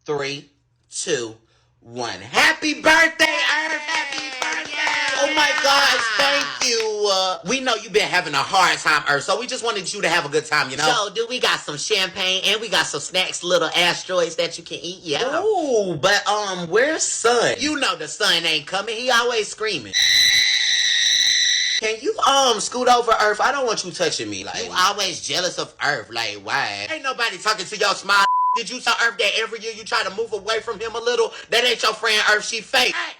3, 2, 1. Happy birthday, Earth! Happy birthday! Oh my gosh, thank you. We know you've been having a hard time, Earth, so we just wanted you to have a good time, you know? So, dude, we got some champagne and we got some snacks, little asteroids that you can eat, yeah. Ooh, but where's Sun? You know the sun ain't coming, he always screaming. Can you scoot over, Earth? I don't want you touching me. Like, you always jealous of Earth. Like, why? Ain't nobody talking to your small. Did you tell Earth that every year you try to move away from him a little? That ain't your friend Earth, she fake. Hey,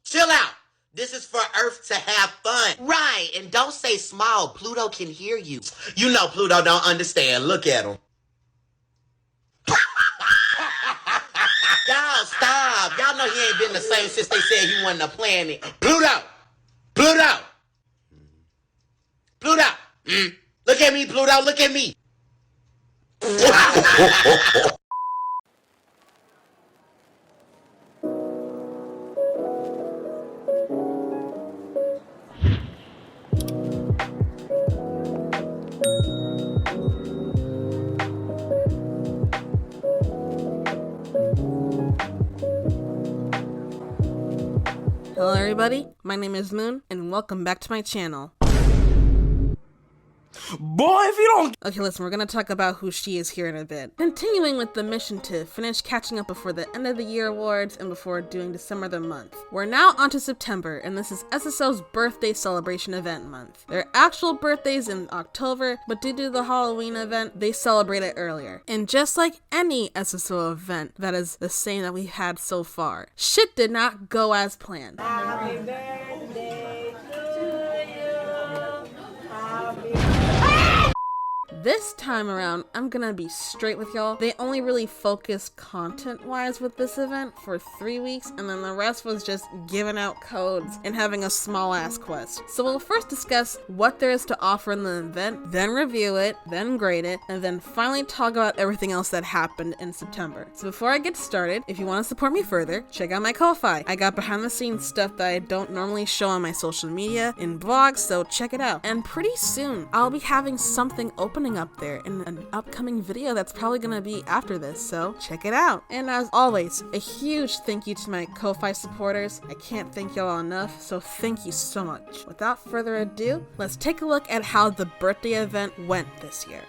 chill out. This is for Earth to have fun. Right, and don't say small. Pluto can hear you. You know Pluto don't understand. Look at him. Y'all, stop. Y'all know he ain't been the same since they said he wasn't a planet. Pluto! Pluto! Pluto! Look at me, Pluto, look at me! Hello everybody, my name is Moon, and welcome back to my channel. Boy, if you don't... Okay, listen, we're gonna talk about who she is here in a bit. Continuing with the mission to finish catching up before the end of the year awards and before doing December the month. We're now onto September, and this is SSO's birthday celebration event month. Their actual birthdays in October, but due to the Halloween event, they celebrate it earlier. And just like any SSO event that is the same that we've had so far, shit did not go as planned. Happy birthday to you. Happy This time around, I'm gonna be straight with y'all. They only really focused content-wise with this event for 3 weeks, and then the rest was just giving out codes and having a small-ass quest. So we'll first discuss what there is to offer in the event, then review it, then grade it, and then finally talk about everything else that happened in September. So before I get started, if you want to support me further, check out my Ko-Fi. I got behind-the-scenes stuff that I don't normally show on my social media in vlogs, so check it out. And pretty soon, I'll be having something opening up there in an upcoming video that's probably gonna be after this, so check it out. And as always, a huge thank you to my Ko-Fi supporters. I can't thank y'all enough, so thank you so much. Without further ado, let's take a look at how the birthday event went this year.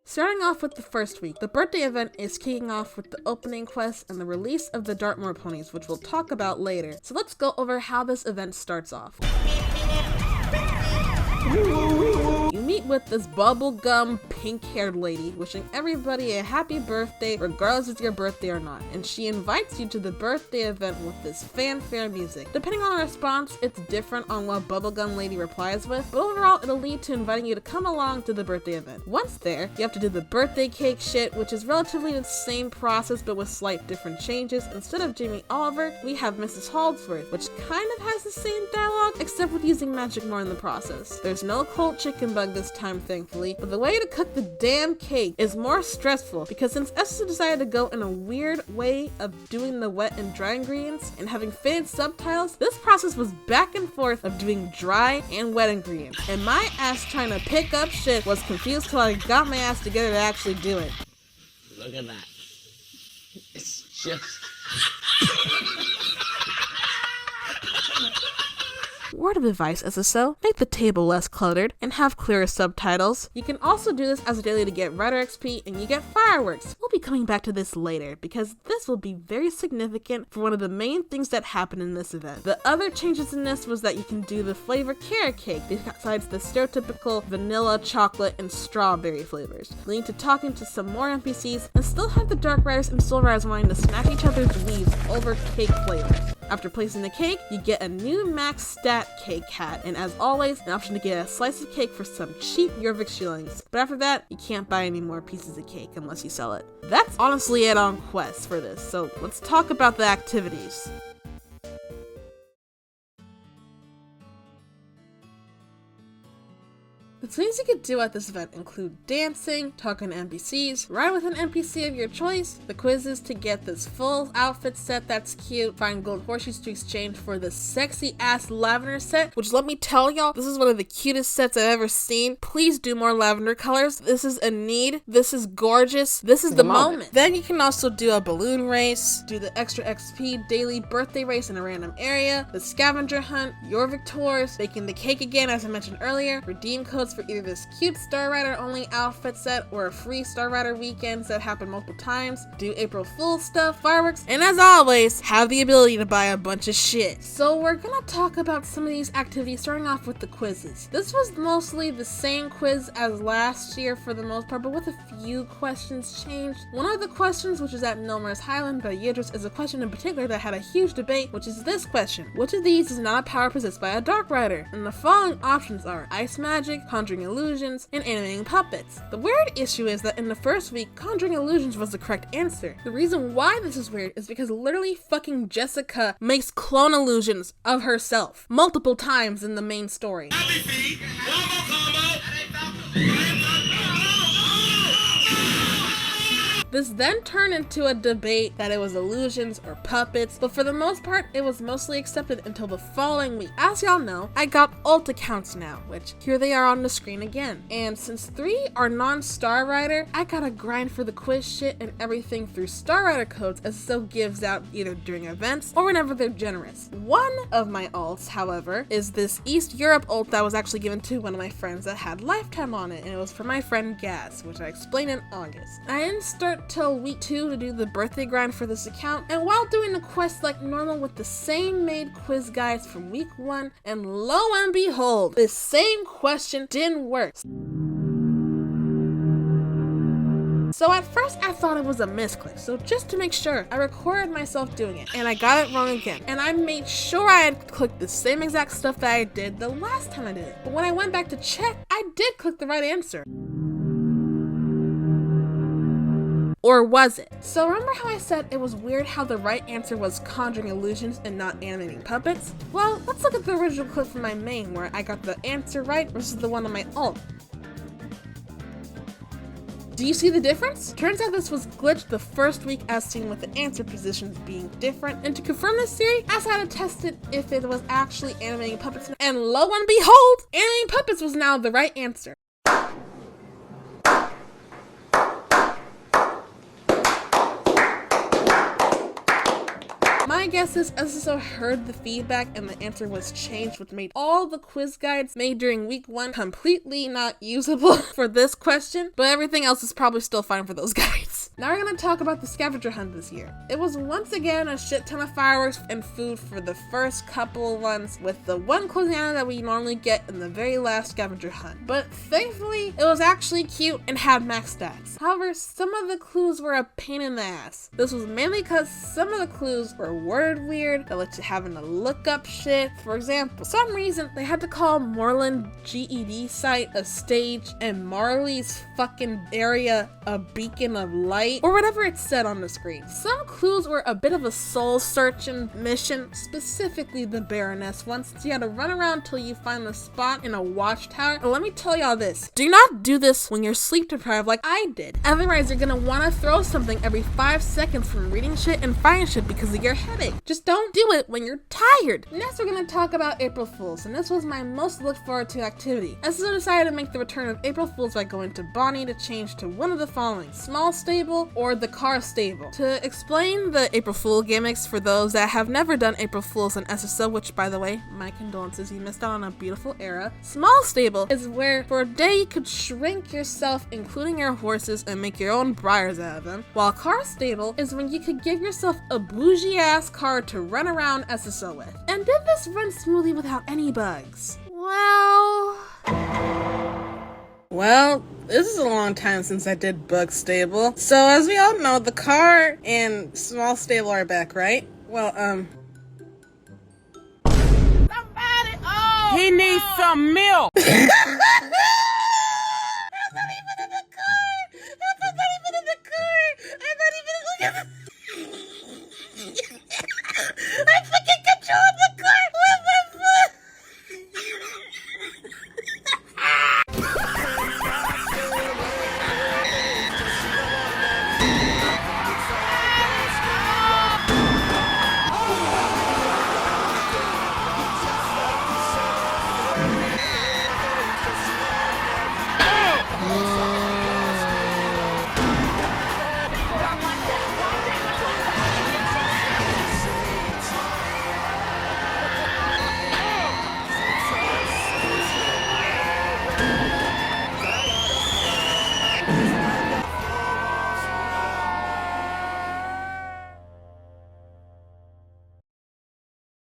Starting off with the first week, the birthday event is kicking off with the opening quest and the release of the Dartmoor ponies, which we'll talk about later. So let's go over how this event starts off. You meet with this bubblegum pink-haired lady wishing everybody a happy birthday regardless if it's your birthday or not, and she invites you to the birthday event with this fanfare music. Depending on the response, it's different on what bubblegum lady replies with, but overall it'll lead to inviting you to come along to the birthday event. Once there, you have to do the birthday cake shit, which is relatively the same process but with slight different changes. Instead of Jamie Oliver, we have Mrs. Holdsworth, which kind of has the same dialogue except with using magic more in the process. There's no cold chicken bug this time, thankfully, but the way to cook the damn cake is more stressful because since SSO decided to go in a weird way of doing the wet and dry ingredients and having faded subtitles, this process was back and forth of doing dry and wet ingredients, and my ass trying to pick up shit was confused till I got my ass together to actually do it. Look at that. It's just... Word of advice, SSO, make the table less cluttered and have clearer subtitles. You can also do this as a daily to get Writer XP and you get fireworks. We'll be coming back to this later because this will be very significant for one of the main things that happened in this event. The other changes in this was that you can do the flavor carrot cake besides the stereotypical vanilla, chocolate, and strawberry flavors, leading to talking to some more NPCs and still have the Dark Riders and Soul Riders wanting to snack each other's leaves over cake flavors. After placing the cake, you get a new max stat cake hat, and as always, an option to get a slice of cake for some cheap Jorvik shillings. But after that, you can't buy any more pieces of cake unless you sell it. That's honestly it on quests for this, so let's talk about the activities. The things you could do at this event include dancing, talking to NPCs, ride with an NPC of your choice, the quizzes to get this full outfit set that's cute, find gold horseshoes to exchange for the sexy ass lavender set, which let me tell y'all, this is one of the cutest sets I've ever seen. Please do more lavender colors. This is a need. This is gorgeous. This is the moment. Then you can also do a balloon race, do the extra XP daily birthday race in a random area, the scavenger hunt, your victors, baking the cake again as I mentioned earlier, redeem codes for either this cute Star Rider only outfit set or a free Star Rider weekends that happen multiple times, do April Fool's stuff, fireworks, and as always, have the ability to buy a bunch of shit. So we're gonna talk about some of these activities, starting off with the quizzes. This was mostly the same quiz as last year for the most part, but with a few questions changed. One of the questions, which is at Milmer's Highland by Yidris, is a question in particular that had a huge debate, which is this question: which of these is not a power possessed by a Dark Rider? And the following options are ice magic, conjuring illusions, and animating puppets. The weird issue is that in the first week, conjuring illusions was the correct answer. The reason why this is weird is because literally fucking Jessica makes clone illusions of herself multiple times in the main story. This then turned into a debate that it was illusions or puppets, but for the most part, it was mostly accepted until the following week. As y'all know, I got alt accounts now, which here they are on the screen again. And since 3 are non-Star Rider, I gotta grind for the quiz shit and everything through Star Rider codes SSO gives out either during events or whenever they're generous. One of my alts, however, is this East Europe alt that was actually given to one of my friends that had lifetime on it, and it was for my friend Gaz, which I explained in August. I didn't start till week 2 to do the birthday grind for this account, and while doing the quest like normal with the same made quiz guides from week 1, and lo and behold, this same question didn't work. So at first I thought it was a misclick, so just to make sure, I recorded myself doing it, and I got it wrong again. And I made sure I had clicked the same exact stuff that I did the last time I did it. But when I went back to check, I did click the right answer. Or was it? So remember how I said it was weird how the right answer was conjuring illusions and not animating puppets? Well, let's look at the original clip from my main where I got the answer right versus the one on my alt. Do you see the difference? Turns out this was glitched the first week as seen with the answer positions being different, and to confirm this theory, I had to test it if it was actually animating puppets, and lo and behold, animating puppets was now the right answer. My guess is SSO heard the feedback and the answer was changed, which made all the quiz guides made during week 1 completely not usable for this question, but everything else is probably still fine for those guides. Now we're gonna talk about the scavenger hunt this year. It was once again a shit ton of fireworks and food for the first couple ones, with the one closing item that we normally get in the very last scavenger hunt. But thankfully, it was actually cute and had max stats. However, some of the clues were a pain in the ass. This was mainly because some of the clues were worded weird, that let you having to look up shit. For example, for some reason, they had to call Moreland GED site a stage and Marley's fucking area a beacon of light, or whatever it said on the screen. Some clues were a bit of a soul-searching mission, specifically the Baroness one, since you had to run around till you find the spot in a watchtower. And let me tell y'all this, do not do this when you're sleep deprived like I did. Otherwise, you're gonna want to throw something every 5 seconds from reading shit and finding shit because of your headache. Just don't do it when you're tired. Next, we're gonna talk about April Fools, and this was my most looked forward to activity. SSO decided to make the return of April Fools by going to Bonnie to change to one of the following: small stable or the car stable. To explain the April Fool gimmicks for those that have never done April Fools in SSO, which by the way, my condolences, you missed out on a beautiful era. Small stable is where for a day you could shrink yourself, including your horses, and make your own briars out of them, while car stable is when you could give yourself a bougie ass car to run around SSO with. And did this run smoothly without any bugs? Well, this is a long time since I did bug stable. So as we all know, the car and small stable are back, right? Well, somebody, He needs some milk! I'm not even in the car! I'm not even in the car! I'm not even in the I fucking controlled the car with my foot!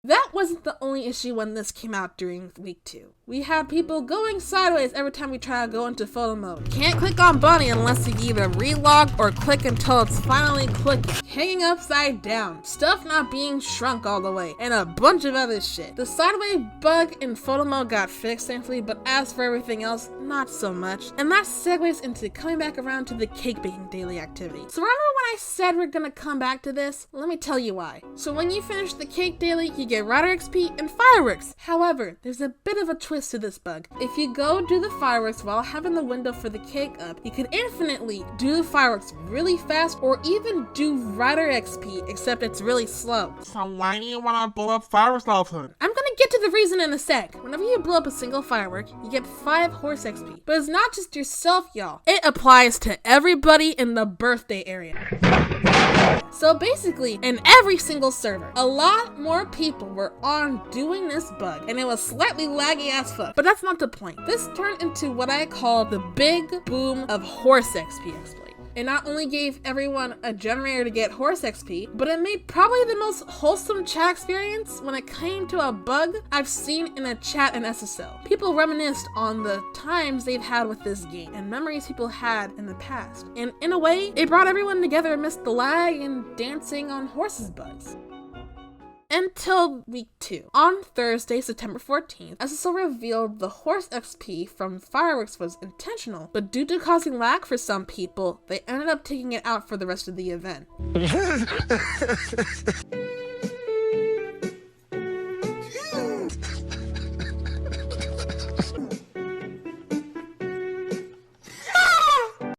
That wasn't the only issue when this came out during week 2. We had people going sideways every time we try to go into photo mode. Can't click on Bunny unless you either relog or click until it's finally clicking. Hanging upside down. Stuff not being shrunk all the way. And a bunch of other shit. The sideways bug in photo mode got fixed thankfully, but as for everything else, not so much. And that segues into coming back around to the cake baking daily activity. So remember when I said we're gonna come back to this? Let me tell you why. So when you finish the cake daily, you get Rider XP and fireworks. However, there's a bit of a twist to this bug. If you go do the fireworks while having the window for the cake up, you can infinitely do the fireworks really fast or even do Rider XP, except it's really slow. So why do you want to blow up fireworks, Dolphin? I'm gonna get to the reason in a sec. Whenever you blow up a single firework, you get 5 horse XP. But it's not just yourself, y'all. It applies to everybody in the birthday area. So basically, in every single server, a lot more people were on doing this bug, and it was slightly laggy as fuck. But that's not the point. This turned into what I call the big boom of horse XP exploit. It not only gave everyone a generator to get horse XP, but it made probably the most wholesome chat experience when it came to a bug I've seen in a chat in SSO. People reminisced on the times they've had with this game and memories people had in the past. And in a way, it brought everyone together amidst the lag and dancing on horses bugs. Until week 2. On Thursday, September 14th, SSO revealed the horse XP from fireworks was intentional, but due to causing lag for some people, they ended up taking it out for the rest of the event.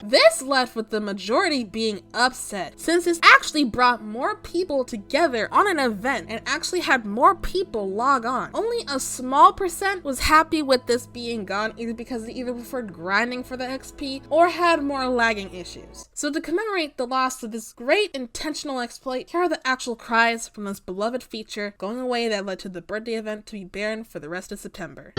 This left with the majority being upset, since this actually brought more people together on an event and actually had more people log on. Only a small percent was happy with this being gone, either because they either preferred grinding for the XP or had more lagging issues. So to commemorate the loss of this great intentional exploit, here are the actual cries from this beloved feature going away that led to the birthday event to be banned for the rest of September.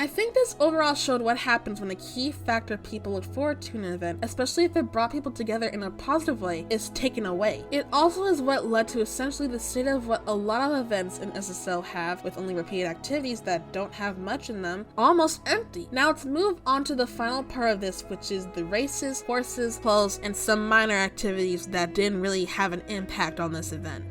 I think this overall showed what happens when a key factor people look forward to in an event, especially if it brought people together in a positive way, is taken away. It also is what led to essentially the state of what a lot of events in SSO have, with only repeated activities that don't have much in them, almost empty. Now let's move on to the final part of this, which is the races, horses, clothes, and some minor activities that didn't really have an impact on this event.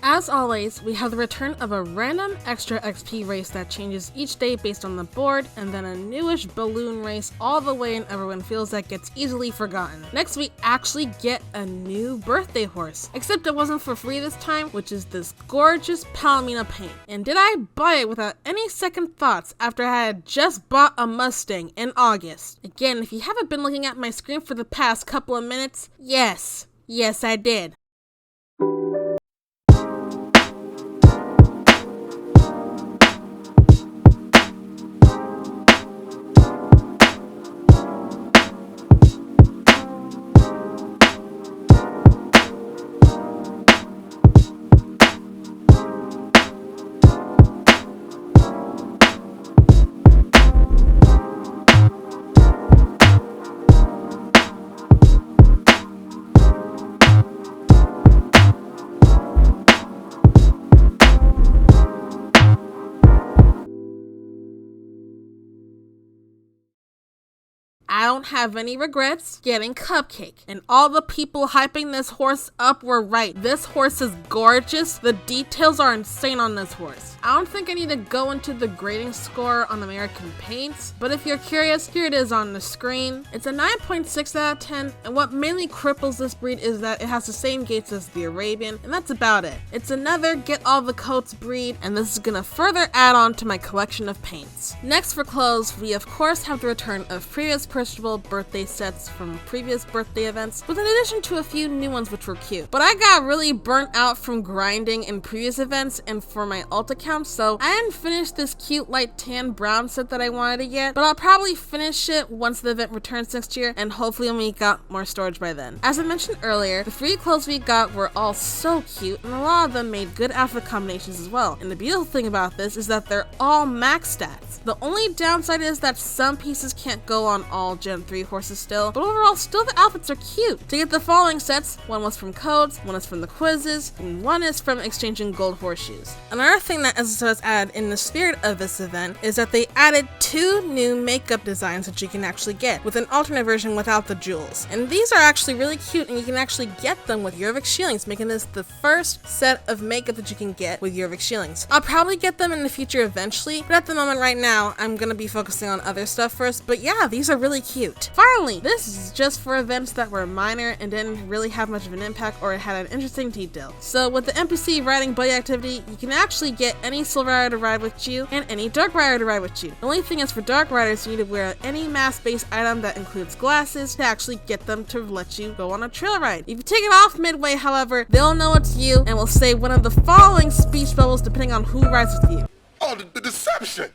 As always, we have the return of a random extra XP race that changes each day based on the board, and then a newish balloon race all the way in everyone feels that gets easily forgotten. Next, we actually get a new birthday horse, except it wasn't for free this time, which is this gorgeous Palomino paint. And did I buy it without any second thoughts after I had just bought a Mustang in August? Again, if you haven't been looking at my screen for the past couple of minutes, yes, I did. I don't have any regrets getting Cupcake. And all the people hyping this horse up were right. This horse is gorgeous. The details are insane on this horse. I don't think I need to go into the grading score on American Paints, but if you're curious, here it is on the screen. It's a 9.6 out of 10, and what mainly cripples this breed is that it has the same gaits as the Arabian, and that's about it. It's another get all the coats breed, and this is gonna further add on to my collection of paints. Next for clothes, we of course have the return of previous purchasable birthday sets from previous birthday events, with an addition to a few new ones which were cute. But I got really burnt out from grinding in previous events and for my alt account, so I didn't finish this cute light tan brown set that I wanted to get, but I'll probably finish it once the event returns next year, and hopefully we got more storage by then. As I mentioned earlier, the free clothes we got were all so cute, and a lot of them made good outfit combinations as well. And the beautiful thing about this is that they're all max stats. The only downside is that some pieces can't go on all Gen 3 horses still, but overall still the outfits are cute. To get the following sets, one was from codes, one is from the quizzes, and one is from exchanging gold horseshoes. Another thing that SSO has added in the spirit of this event is that they added 2 new makeup designs that you can actually get, with an alternate version without the jewels. And these are actually really cute, and you can actually get them with Jorvik shillings, making this the first set of makeup that you can get with Jorvik shillings. I'll probably get them in the future eventually, but at the moment right now, I'm gonna be focusing on other stuff first, but yeah, these are really cute. Finally, this is just for events that were minor and didn't really have much of an impact or had an interesting detail. So with the NPC riding buddy activity, you can actually get any silver rider to ride with you and any dark rider to ride with you. The only thing is for dark riders, you need to wear any mask-based item that includes glasses to actually get them to let you go on a trail ride. If you take it off midway, however, they'll know it's you and will say one of the following speech bubbles depending on who rides with you. Oh, the deception!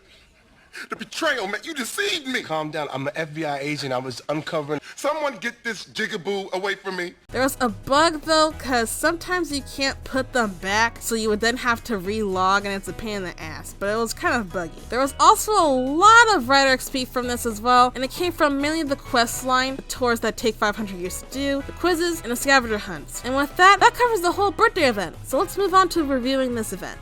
The betrayal, man, you deceived me! Calm down, I'm an FBI agent, I was uncovering. Someone get this jigaboo away from me. There was a bug though, cause sometimes you can't put them back, so you would then have to re-log and it's a pain in the ass, but it was kind of buggy. There was also a lot of Rider XP from this as well, and it came from mainly the quest line, the tours that take 500 years to do, the quizzes, and the scavenger hunts. And with that covers the whole birthday event, so let's move on to reviewing this event.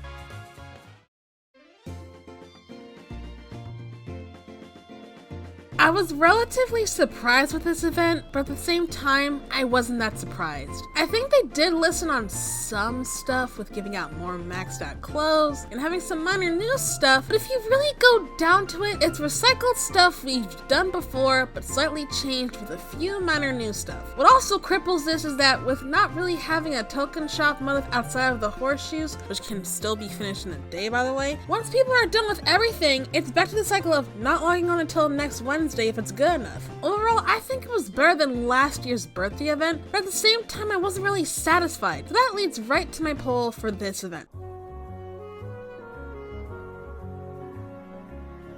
I was relatively surprised with this event, but at the same time, I wasn't that surprised. I think they did listen on some stuff with giving out more maxed out clothes and having some minor new stuff, but if you really go down to it, it's recycled stuff we've done before, but slightly changed with a few minor new stuff. What also cripples this is that with not really having a token shop mode outside of the horseshoes, which can still be finished in a day by the way, once people are done with everything, it's back to the cycle of not logging on until next Wednesday if it's good enough. Overall, I think it was better than last year's birthday event, but at the same time I wasn't really satisfied. So that leads right to my poll for this event.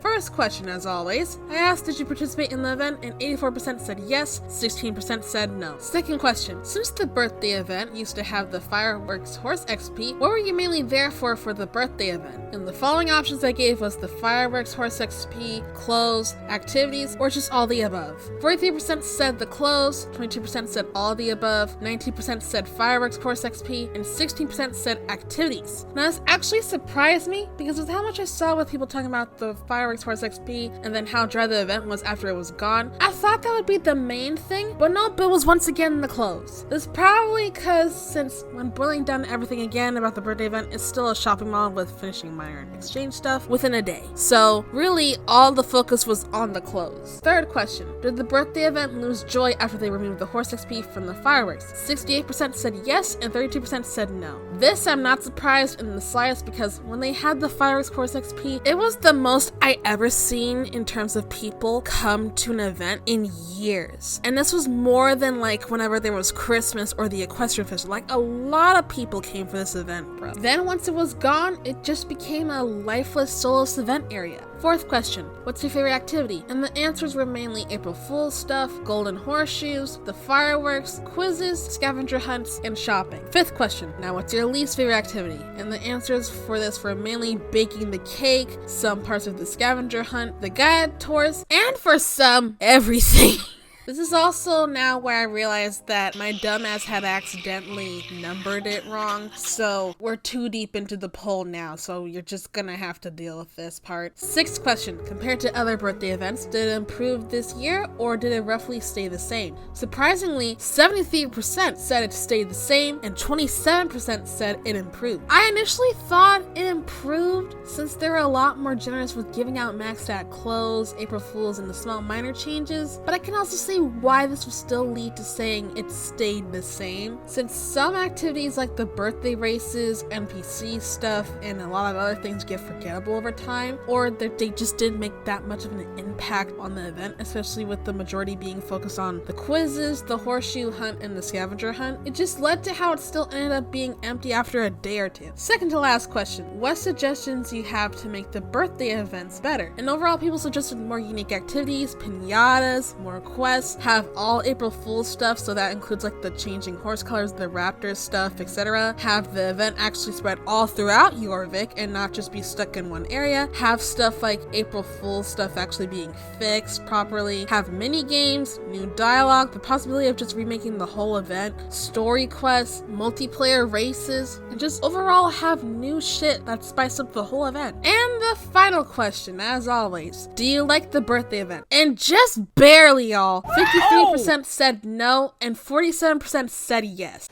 First question, as always, I asked did you participate in the event, and 84% said yes, 16% said no. Second question, since the birthday event used to have the fireworks horse XP, what were you mainly there for the birthday event? And the following options I gave was the fireworks horse XP, clothes, activities, or just all the above. 43% said the clothes, 22% said all the above, 19% said fireworks horse XP, and 16% said activities. Now this actually surprised me because with how much I saw with people talking about the fireworks horse XP and then how dry the event was after it was gone, I thought that would be the main thing, but nope, it was once again the clothes. This probably because since when boiling down everything again about the birthday event, it's still a shopping mall with finishing minor exchange stuff within a day. So really all the focus was on the clothes. Third question, did the birthday event lose joy after they removed the horse XP from the fireworks? 68% said yes and 32% said no. This I'm not surprised in the slightest because when they had the fireworks horse XP, it was the most I ever seen in terms of people come to an event in years. And this was more than like whenever there was Christmas or the Equestrian Festival. Like a lot of people came for this event, bro. Then once it was gone, it just became a lifeless, soulless event area. Fourth question, what's your favorite activity? And the answers were mainly April Fool's stuff, golden horseshoes, the fireworks, quizzes, scavenger hunts, and shopping. Fifth question, now what's your least favorite activity? And the answers for this were mainly baking the cake, some parts of the scavenger hunt, the guided tours, and for some, everything. This is also now where I realized that my dumbass had accidentally numbered it wrong, so we're too deep into the poll now, so you're just gonna have to deal with this part. 6th question, compared to other birthday events, did it improve this year or did it roughly stay the same? Surprisingly, 73% said it stayed the same and 27% said it improved. I initially thought it improved since they were a lot more generous with giving out maxed out clothes, April Fools, and the small minor changes, but I can also see why this would still lead to saying it stayed the same, since some activities like the birthday races, NPC stuff, and a lot of other things get forgettable over time, or that they just didn't make that much of an impact on the event, especially with the majority being focused on the quizzes, the horseshoe hunt, and the scavenger hunt. It just led to how it still ended up being empty after a day or two. Second to last question, what suggestions you have to make the birthday events better? And overall, people suggested more unique activities, pinatas, more quests, have all April Fool's stuff, so that includes like the changing horse colors, the raptors stuff, etc. Have the event actually spread all throughout Jorvik and not just be stuck in one area. Have stuff like April Fool's stuff actually being fixed properly. Have mini games, new dialogue, the possibility of just remaking the whole event, story quests, multiplayer races, and just overall have new shit that spice up the whole event. And the final question, as always, do you like the birthday event? And just barely, y'all. 53% said no and 47% said yes.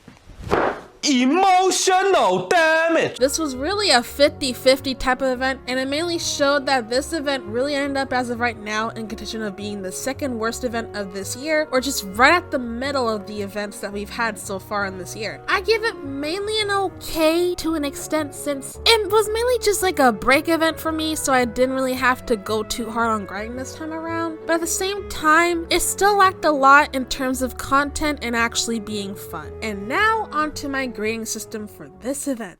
Emotional damage. This was really a 50-50 type of event, and it mainly showed that this event really ended up as of right now in contention of being the second worst event of this year, or just right at the middle of the events that we've had so far in this year. I give it mainly an okay to an extent, since it was mainly just like a break event for me, so I didn't really have to go too hard on grinding this time around. But at the same time, it still lacked a lot in terms of content and actually being fun. And now onto my grading system for this event.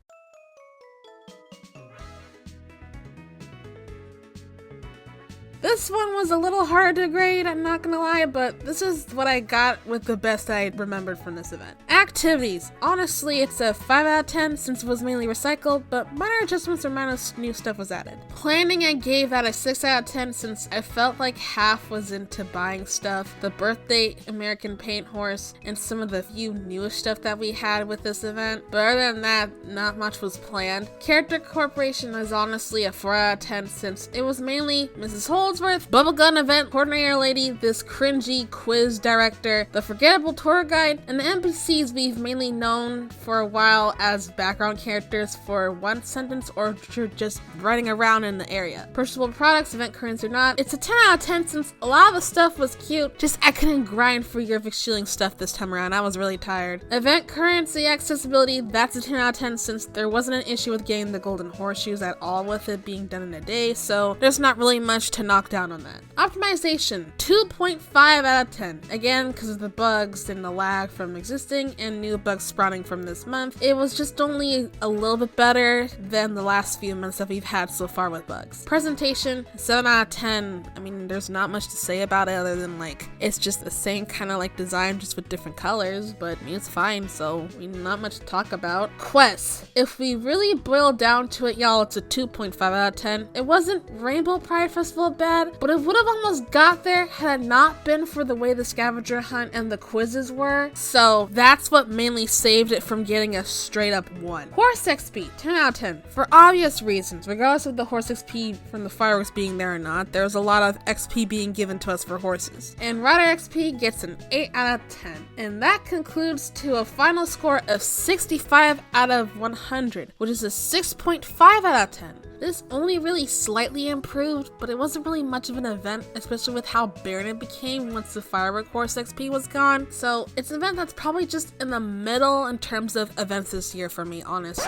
This one was a little hard to grade, I'm not gonna lie, but this is what I got with the best I remembered from this event. Activities. Honestly, it's a 5 out of 10 since it was mainly recycled, but minor adjustments or minor new stuff was added. Planning, I gave that a 6 out of 10 since I felt like half was into buying stuff, the birthday American paint horse, and some of the few newest stuff that we had with this event. But other than that, not much was planned. Character Corporation is honestly a 4 out of 10 since it was mainly Mrs. Holdsworth, bubblegum event coordinator lady, this cringy quiz director, the forgettable tour guide, and the NPCs we've mainly known for a while as background characters for one sentence or just running around in the area. Purchasable products, event currency or not, it's a 10 out of 10 since a lot of the stuff was cute, just I couldn't grind for Jorvik shielding stuff this time around. I was really tired. Event currency accessibility, that's a 10 out of 10 since there wasn't an issue with getting the golden horseshoes at all with it being done in a day, so there's not really much to knock down on that. Optimization, 2.5 out of 10. Again, because of the bugs and the lag from existing and new bugs sprouting from this month, it was just only a little bit better than the last few months that we've had so far with bugs. Presentation, 7 out of 10. I mean, there's not much to say about it other than like, it's just the same kind of like design just with different colors, but I mean, it's fine, so not much to talk about. Quests, if we really boil down to it, y'all, it's a 2.5 out of 10. It wasn't Rainbow Pride Festival bad, but it would have almost got there had it not been for the way the scavenger hunt and the quizzes were, so that's what mainly saved it from getting a straight up 1. Horse XP, 10 out of 10. For obvious reasons, regardless of the horse XP from the fireworks being there or not, there's a lot of XP being given to us for horses. And rider XP gets an 8 out of 10. And that concludes to a final score of 65 out of 100, which is a 6.5 out of 10. This only really slightly improved, but it wasn't really much of an event, especially with how barren it became once the firework horse XP was gone. So it's an event that's probably just in the middle in terms of events this year for me, honestly.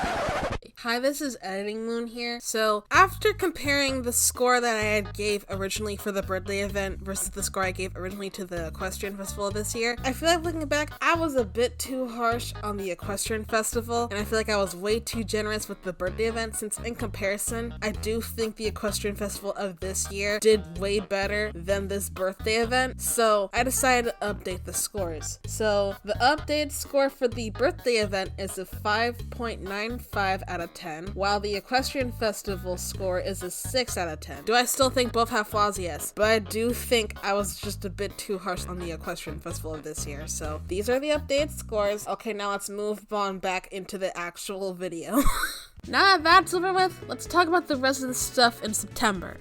Hi, this is Editing Moon here. So after comparing the score that I had gave originally for the birthday event versus the score I gave originally to the Equestrian Festival this year, I feel like looking back, I was a bit too harsh on the Equestrian Festival, and I feel like I was way too generous with the birthday event, since in comparison, I do think the Equestrian Festival of this year did way better than this birthday event, so I decided to update the scores. So the updated score for the birthday event is a 5.95 out of of 10, while the Equestrian Festival score is a 6 out of 10. Do I still think both have flaws? Yes, but I do think I was just a bit too harsh on the Equestrian Festival of this year. So these are the updated scores. Okay, now let's move on back into the actual video. Now that that's over with, let's talk about the rest of the stuff in September.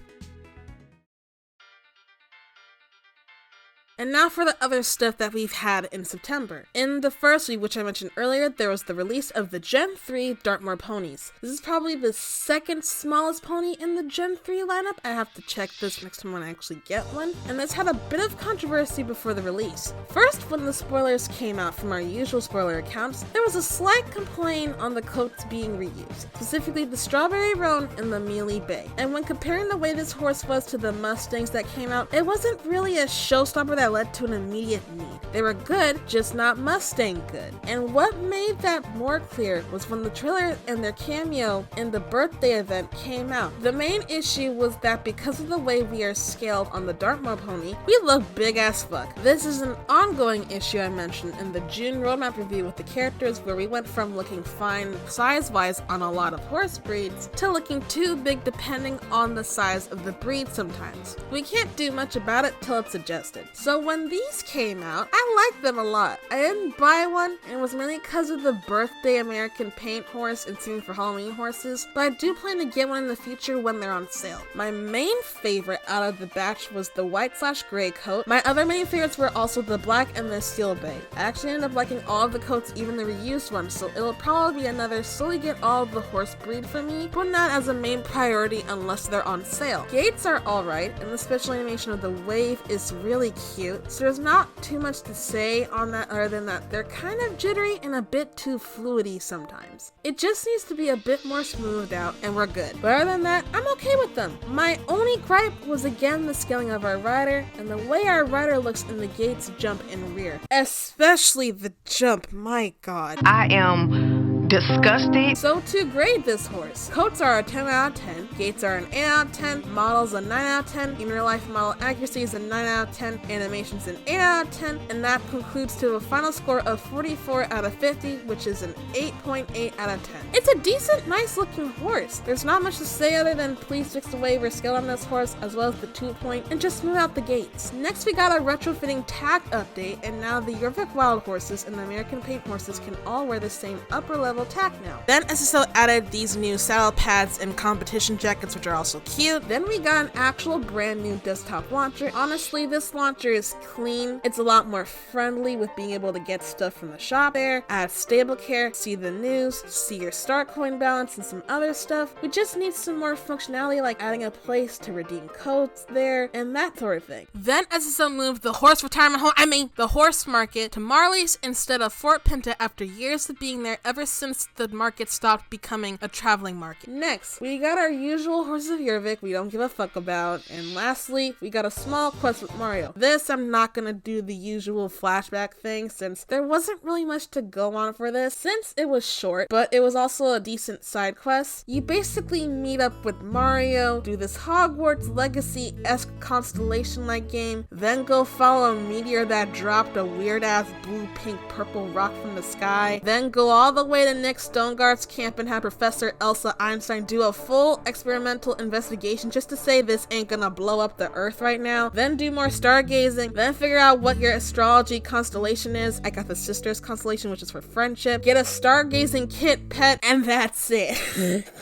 And now for the other stuff that we've had in September. In the first week, which I mentioned earlier, there was the release of the Gen 3 Dartmoor ponies. This is probably the second smallest pony in the Gen 3 lineup. I have to check this next time when I actually get one. And this had a bit of controversy before the release. First, when the spoilers came out from our usual spoiler accounts, there was a slight complaint on the coats being reused, specifically the Strawberry Roan and the Mealy Bay. And when comparing the way this horse was to the Mustangs that came out, it wasn't really a showstopper that led to an immediate need. They were good, just not Mustang good. And what made that more clear was when the trailer and their cameo in the birthday event came out. The main issue was that because of the way we are scaled on the Dartmoor pony, we look big as fuck. This is an ongoing issue I mentioned in the June roadmap review with the characters, where we went from looking fine size-wise on a lot of horse breeds to looking too big depending on the size of the breed sometimes. We can't do much about it till it's adjusted. So when these came out, I liked them a lot. I didn't buy one, and it was mainly because of the birthday American paint horse and Theme for Halloween horses, but I do plan to get one in the future when they're on sale. My main favorite out of the batch was the white/gray coat. My other main favorites were also the black and the steel bay. I actually ended up liking all of the coats, even the reused ones, so it'll probably be another slowly get all of the horse breed for me, but not as a main priority unless they're on sale. Gates are alright, and the special animation of the wave is really cute, so there's not too much to say on that other than that they're kind of jittery and a bit too fluidy sometimes. It just needs to be a bit more smoothed out and we're good. But other than that, I'm okay with them. My only gripe was again the scaling of our rider and the way our rider looks in the gates, jump, and rear. Especially the jump, my god. I am disgusted. So to grade this horse, coats are a 10 out of 10, gates are an 8 out of 10, models a 9 out of 10, in real life model accuracy is a 9 out of 10, animations an 8 out of 10, and that concludes to a final score of 44 out of 50, which is an 8.8 out of 10. It's a decent, nice looking horse. There's not much to say other than please fix the way we're scaled on this horse, as well as the 2-point, and just smooth out the gates. Next we got a retrofitting tag update, and now the Jorvik Wild horses and the American Paint horses can all wear the same upper level tack now. Then SSO added these new saddle pads and competition jackets, which are also cute. Then we got an actual brand new desktop launcher. Honestly, this launcher is clean. It's a lot more friendly with being able to get stuff from the shop there, add stable care, see the news, see your start coin balance, and some other stuff. We just need some more functionality like adding a place to redeem codes there and that sort of thing. Then SSO moved the horse retirement home, the horse market to Marley's instead of Fort Pinta after years of being there ever since the market stopped becoming a traveling market. Next, we got our usual horses of Jorvik we don't give a fuck about. And lastly, we got a small quest with Mario. This, I'm not gonna do the usual flashback thing since there wasn't really much to go on for this since it was short, but it was also a decent side quest. You basically meet up with Mario, do this Hogwarts Legacy-esque constellation-like game, then go follow a meteor that dropped a weird-ass blue, pink, purple rock from the sky, then go all the way to Nick Stoneguard's camp and have Professor Elsa Einstein do a full experimental investigation just to say this ain't gonna blow up the Earth right now, then do more stargazing, then figure out what your astrology constellation is. I got the Sisters constellation, which is for friendship, get a stargazing kit pet, and that's it.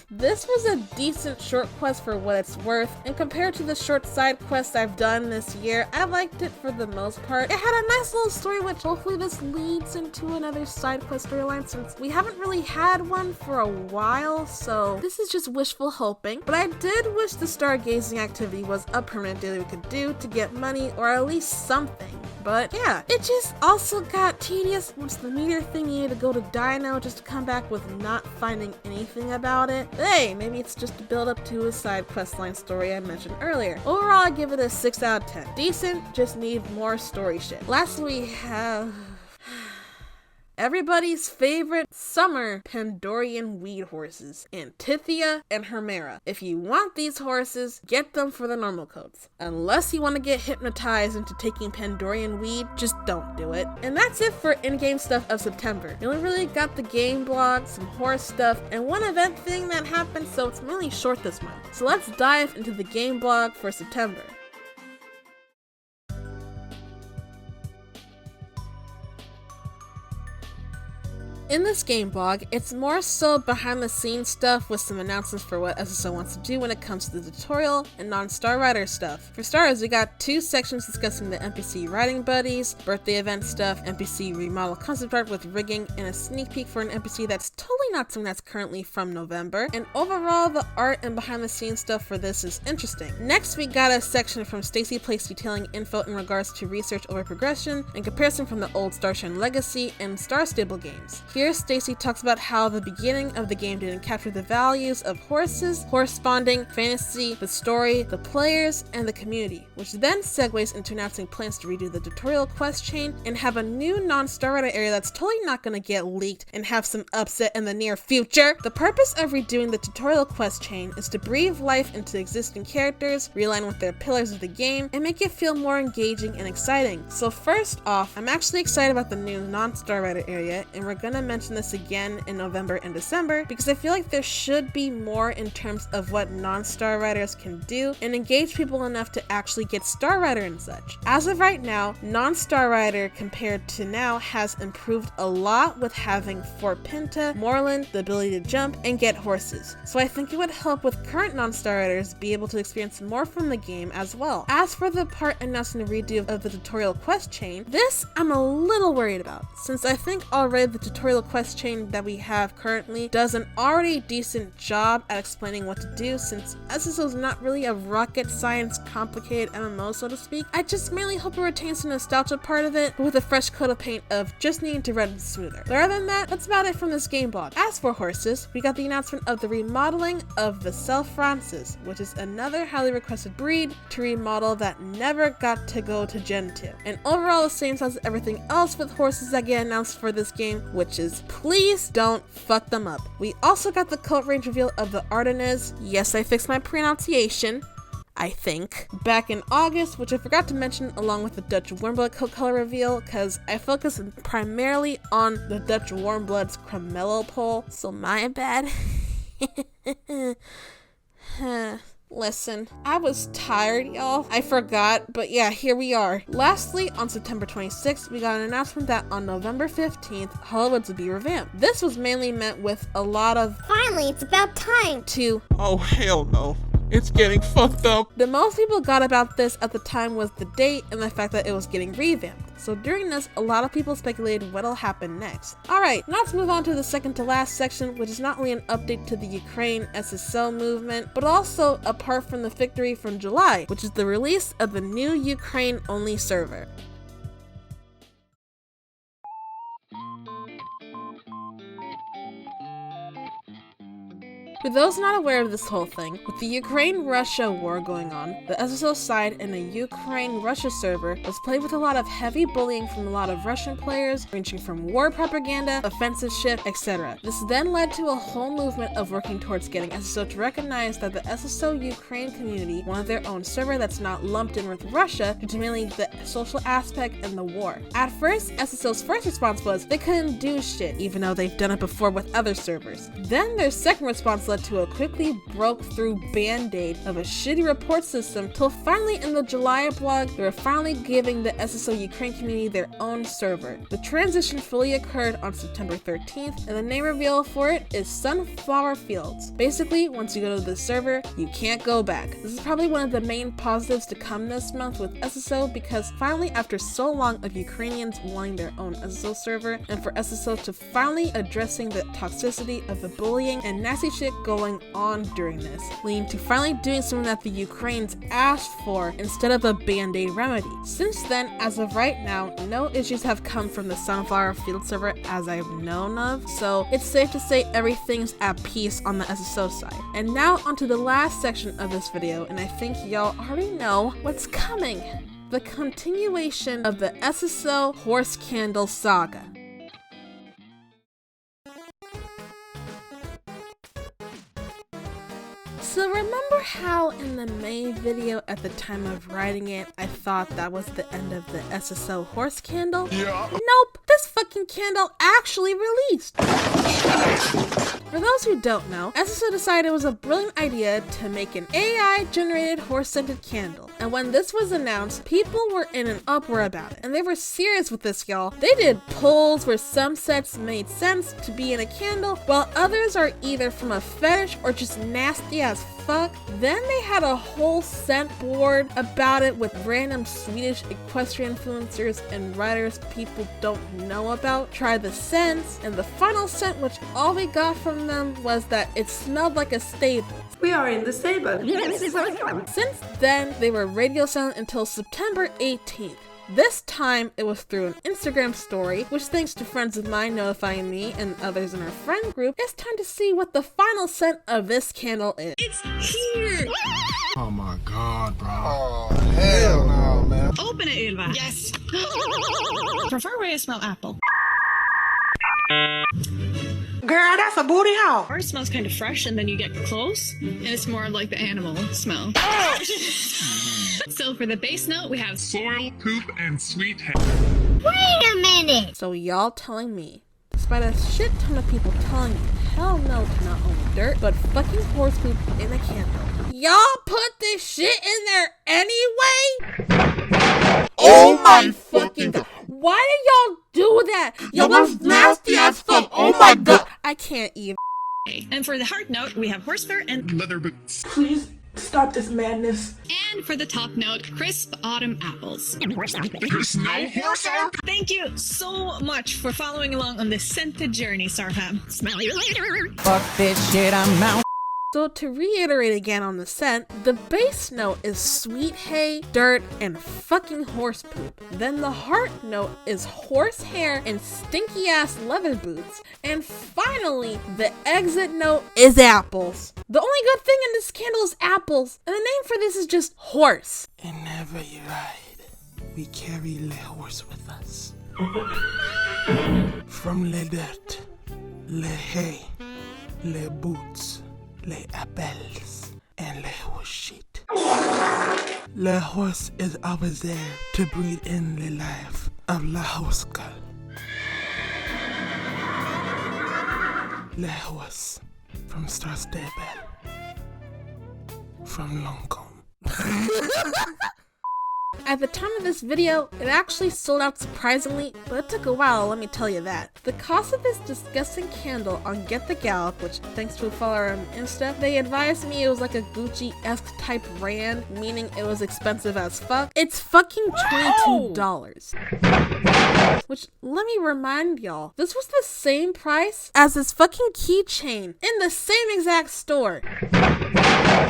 This was a decent short quest for what it's worth, and compared to the short side quests I've done this year, I liked it for the most part. It had a nice little story, which hopefully this leads into another side quest storyline since we haven't really had one for a while, so this is just wishful hoping. But I did wish the stargazing activity was a permanent daily we could do to get money or at least something. But yeah, it just also got tedious once the meteor thing needed to go to Dino just to come back with not finding anything about it. Hey, maybe it's just to build up to a side questline story I mentioned earlier. Overall, I give it a 6 out of 10. Decent, just need more story shit. Last we have everybody's favorite summer Pandorian weed horses, Antithia and Hermera. If you want these horses, get them for the normal codes. Unless you want to get hypnotized into taking Pandorian weed, just don't do it. And that's it for in-game stuff of September. We only really got the Gameblog, some horse stuff, and one event thing that happened, so it's really short this month. So let's dive into the Gameblog for September. In this Gameblog, it's more so behind the scenes stuff with some announcements for what SSO wants to do when it comes to the tutorial and non-Star Rider stuff. For starters, we got 2 sections discussing the NPC writing buddies, birthday event stuff, NPC remodel concept art with rigging, and a sneak peek for an NPC that's totally not something that's currently from November. And overall, the art and behind the scenes stuff for this is interesting. Next, we got a section from Stacy Place detailing info in regards to research over progression and comparison from the old Starshine Legacy and Star Stable games. Here, Stacy talks about how the beginning of the game didn't capture the values of horses, horse bonding, fantasy, the story, the players, and the community, which then segues into announcing plans to redo the tutorial quest chain and have a new non-Star Rider area that's totally not going to get leaked and have some upset in the near future. The purpose of redoing the tutorial quest chain is to breathe life into existing characters, realign with their pillars of the game, and make it feel more engaging and exciting. So first off, I'm actually excited about the new non-Star Rider area, and we're gonna mention this again in November and December because I feel like there should be more in terms of what non-Star Riders can do and engage people enough to actually get Star Rider and such. As of right now, non-Star Rider compared to now has improved a lot with having Fort Pinta, Moreland, the ability to jump, and get horses. So I think it would help with current non-Star Riders be able to experience more from the game as well. As for the part announcing the redo of the tutorial quest chain, this I'm a little worried about, since I think already the tutorial quest chain that we have currently does an already decent job at explaining what to do, since SSO is not really a rocket science complicated MMO, so to speak. I just mainly hope it retains the nostalgia part of it, but with a fresh coat of paint of just needing to run smoother. But other than that, that's about it from this Gameblog. As for horses, we got the announcement of the remodeling of the Francis, which is another highly requested breed to remodel that never got to go to Gen 2. And overall the same as everything else with horses that get announced for this game, which is please don't fuck them up. We also got the coat range reveal of the Ardennes. Yes, I fixed my pronunciation, I think, back in August, which I forgot to mention along with the Dutch Warmblood coat color reveal because I focused primarily on the Dutch Warmblood's Cremello poll, so my bad. Listen, I was tired, y'all. I forgot, but yeah, here we are. Lastly, on September 26th, we got an announcement that on November 15th, Hollywoods would be revamped. This was mainly met with a lot of finally, it's about time to Oh, hell no. It's getting fucked up. The most people got about this at the time was the date and the fact that it was getting revamped. So during this, a lot of people speculated what'll happen next. Alright, now let's move on to the second to last section, which is not only an update to the Ukraine SSO movement, but also apart from the victory from July, which is the release of the new Ukraine-only server. For those not aware of this whole thing, with the Ukraine-Russia war going on, the SSO side in a Ukraine-Russia server was played with a lot of heavy bullying from a lot of Russian players, ranging from war propaganda, offensive shit, etc. This then led to a whole movement of working towards getting SSO to recognize that the SSO Ukraine community wanted their own server that's not lumped in with Russia due to mainly the social aspect and the war. At first, SSO's first response was they couldn't do shit, even though they've done it before with other servers. Then their second response led to a quickly broke through band-aid of a shitty report system till finally in the July blog they were finally giving the SSO Ukraine community their own server. The transition fully occurred on September 13th and the name reveal for it is Sunflower Fields. Basically, once you go to the server, you can't go back. This is probably one of the main positives to come this month with SSO because finally after so long of Ukrainians wanting their own SSO server and for SSO to finally addressing the toxicity of the bullying and nasty shit going on during this, leading to finally doing something that the Ukrainians asked for instead of a band-aid remedy. Since then, as of right now, no issues have come from the Sunflower Field server as I've known of, so it's safe to say everything's at peace on the SSO side. And now onto the last section of this video, and I think y'all already know what's coming. The continuation of the SSO Horse Candle saga. Remember how in the May video at the time of writing it, I thought that was the end of the SSO horse candle? Yeah. Nope, this fucking candle actually released. For those who don't know, SSO decided it was a brilliant idea to make an AI-generated horse-scented candle. And when this was announced, people were in an uproar about it. And they were serious with this, y'all. They did polls where some sets made sense to be in a candle, while others are either from a fetish or just nasty as fuck. Then they had a whole scent board about it with random Swedish equestrian influencers and writers people don't know about try the scents, and the final scent, which all we got from them, was that it smelled like a stable. We are in the stable. Since then, they were radio silent until September 18th. This time, it was through an Instagram story, which thanks to friends of mine notifying me and others in our friend group, it's time to see what the final scent of this candle is. It's here! Oh my god, bro. Oh, hell no, man. Open it, Ylva. Yes. Prefer where you smell apple. Girl, that's a booty hole. First smells kind of fresh, and then you get close, and it's more like the animal smell. So for the base note, we have Soil, poop, and sweet hay. Wait a minute! So y'all telling me, despite a shit ton of people telling you hell no to not only dirt, but fucking horse poop in a candle, y'all put this shit in there anyway? Oh my fucking god. Why did y'all do that? Yo, that's nasty as fuck. Oh my god. I can't even. And for the heart note, we have horse fur and Leather boots. Please stop this madness. And for the top note, crisp autumn apples. There's no horse arm. Thank you so much for following along on this scented journey, Sarfam. Smell you later. Fuck this shit, I'm out. So to reiterate again on the scent, the base note is sweet hay, dirt, and fucking horse poop. Then the heart note is horse hair and stinky ass leather boots. And finally, the exit note is apples. The only good thing in this candle is apples, and the name for this is just horse. Whenever you ride, we carry the horse with us. From the dirt, the hay, the boots, the apples, and the horse shit. The horse is always there to breathe in the life of the horse girl. The horse from Star Stable, from Longcomb. At the time of this video, it actually sold out surprisingly, but it took a while, let me tell you that. The cost of this disgusting candle on Get the Gallop, which thanks to a follower on Insta, they advised me it was like a Gucci-esque type brand, meaning it was expensive as fuck. It's fucking $22. Which, let me remind y'all, this was the same price as this fucking keychain in the same exact store.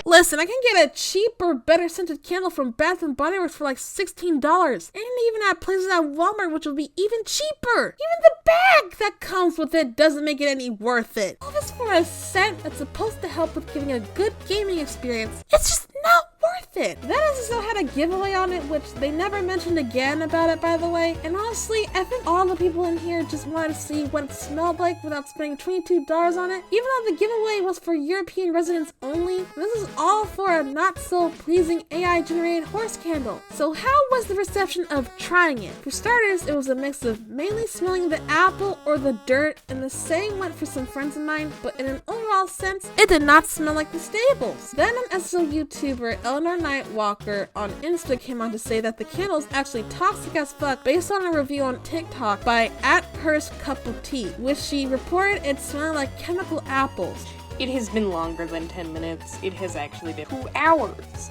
Listen, I can get a cheaper, better scented candle from Bath & Body Works for like $16. And even at places at Walmart, which will be even cheaper. Even the bag that comes with it doesn't make it any worth it. All this for a scent that's supposed to help with giving a good gaming experience. It's just not worth it. That SSO had a giveaway on it, which they never mentioned again about it, by the way. And honestly, I think all the people in here just wanted to see what it smelled like without spending $22 on it. Even though the giveaway was for European residents only, this is all for a not so pleasing AI generated horse candle. So how was the reception of trying it? For starters, it was a mix of mainly smelling the apple or the dirt, and the same went for some friends of mine, but in an overall sense, it did not smell like the stables. Then an SSO YouTuber, Eleanor Nightwalker on Insta, came on to say that the candle is actually toxic as fuck based on a review on TikTok by @HersCupOfTea, which she reported it smelled like chemical apples. It has been longer than 10 minutes. It has actually been 2 hours.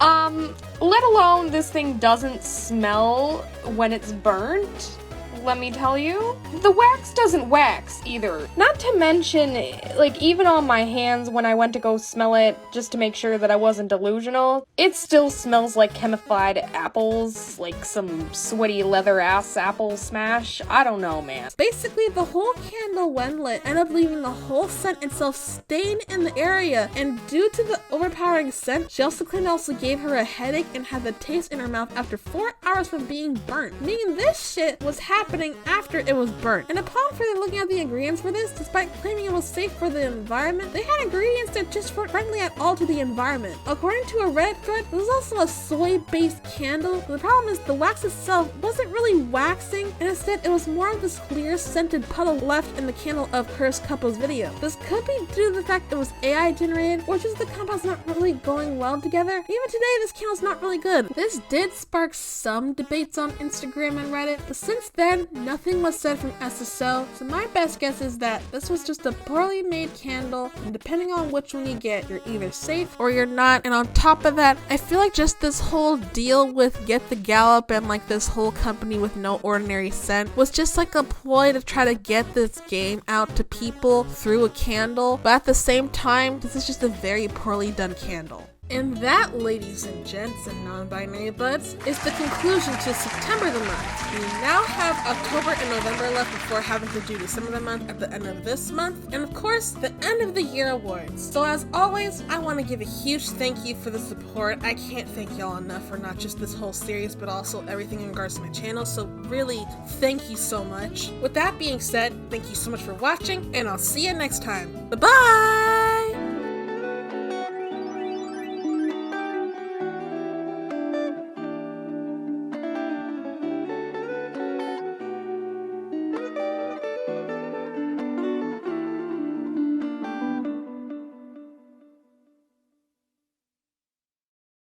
Let alone this thing doesn't smell when it's burnt. Let me tell you, the wax doesn't wax either. Not to mention, like, even on my hands when I went to go smell it just to make sure that I wasn't delusional, it still smells like chemified apples, like some sweaty leather ass apple smash. I don't know, man. Basically, the whole candle, when lit, ended up leaving the whole scent itself stained in the area, and due to the overpowering scent, she also claimed it also gave her a headache and had the taste in her mouth after 4 hours from being burnt. Meaning this shit was happening happening after it was burnt. And upon further looking at the ingredients for this, despite claiming it was safe for the environment, they had ingredients that just weren't friendly at all to the environment. According to a Reddit thread, there was also a soy-based candle. The problem is the wax itself wasn't really waxing, and instead it was more of this clear scented puddle left in the candle of cursed couple's video. This could be due to the fact that it was AI generated, or just the compounds not really going well together. Even today, this candle's not really good. This did spark some debates on Instagram and Reddit, but since then, nothing was said from SSO, so my best guess is that this was just a poorly made candle, and depending on which one you get, you're either safe or you're not. And on top of that, I feel like just this whole deal with Get the Gallop and like this whole company with no ordinary scent was just like a ploy to try to get this game out to people through a candle, but at the same time, this is just a very poorly done candle. And that, ladies and gents and non-binary buds, is the conclusion to September the month. We now have October and November left before having to do December the month at the end of this month, and of course, the end of the year awards. So as always, I want to give a huge thank you for the support. I can't thank y'all enough for not just this whole series, but also everything in regards to my channel, so really, thank you so much. With that being said, thank you so much for watching, and I'll see you next time. Bye-bye!